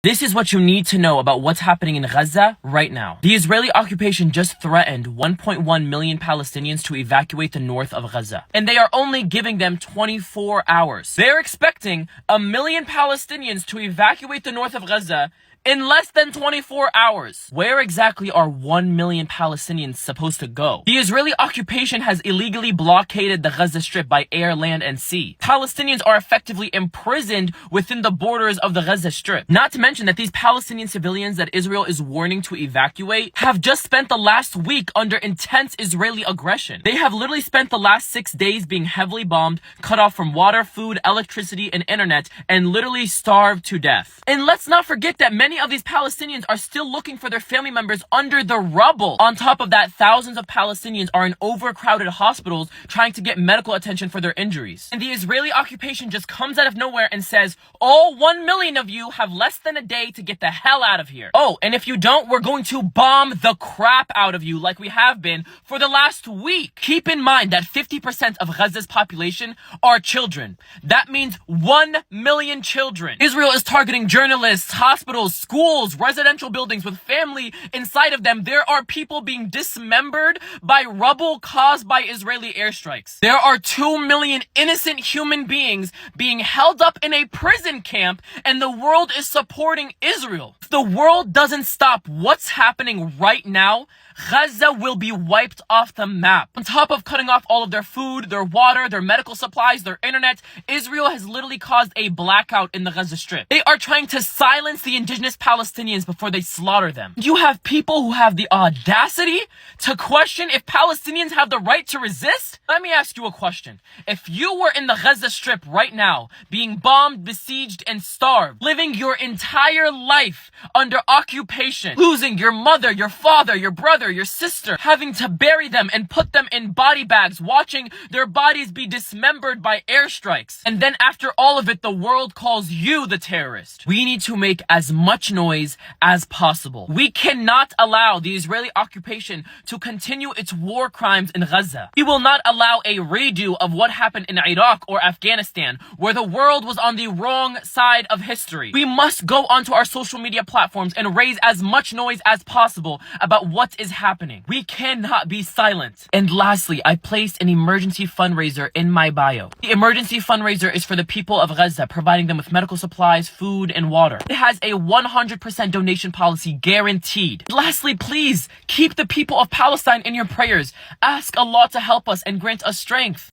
This is what you need to know about what's happening in Gaza right now. The Israeli occupation just threatened 1.1 million Palestinians to evacuate the north of Gaza. And they are only giving them 24 hours. They're expecting 1 million Palestinians to evacuate the north of Gaza in less than 24 hours. Where exactly are 1 million Palestinians supposed to go? The Israeli occupation has illegally blockaded the Gaza Strip by air, land, and sea. Palestinians are effectively imprisoned within the borders of the Gaza Strip. Not to mention that these Palestinian civilians that Israel is warning to evacuate have just spent the last week under intense Israeli aggression. They have literally spent the last 6 days being heavily bombed, cut off from water, food, electricity, and internet, and literally starved to death. And let's not forget that many of these Palestinians are still looking for their family members under the rubble. On top of that, thousands of Palestinians are in overcrowded hospitals trying to get medical attention for their injuries. And the Israeli occupation just comes out of nowhere and says, all 1 million of you have less than a day to get the hell out of here. Oh, and if you don't, we're going to bomb the crap out of you like we have been for the last week. Keep in mind that 50% of Gaza's population are children. That means 1 million children. Israel is targeting journalists, hospitals, schools, residential buildings with family inside of them. There are people being dismembered by rubble caused by Israeli airstrikes. There are 2 million innocent human beings being held up in a prison camp, and the world is supporting Israel. If the world doesn't stop what's happening right now, Gaza will be wiped off the map. On top of cutting off all of their food, their water, their medical supplies, their internet, Israel has literally caused a blackout in the Gaza Strip. They are trying to silence the indigenous Palestinians before they slaughter them. You have people who have the audacity to question if Palestinians have the right to resist? Let me ask you a question. If you were in the Gaza Strip right now, being bombed, besieged, and starved, living your entire life under occupation, losing your mother, your father, your brother, your sister, having to bury them and put them in body bags, watching their bodies be dismembered by airstrikes. And then after all of it, the world calls you the terrorist. We need to make as much noise as possible. We cannot allow the Israeli occupation to continue its war crimes in Gaza. We will not allow a redo of what happened in Iraq or Afghanistan, where the world was on the wrong side of history. We must go onto our social media platforms and raise as much noise as possible about what is happening. We cannot be silent. And lastly, I placed an emergency fundraiser in my bio. The emergency fundraiser is for the people of Gaza, providing them with medical supplies, food, and water. It has a 100% donation policy guaranteed. Lastly, please keep the people of Palestine in your prayers. Ask Allah to help us and grant us strength.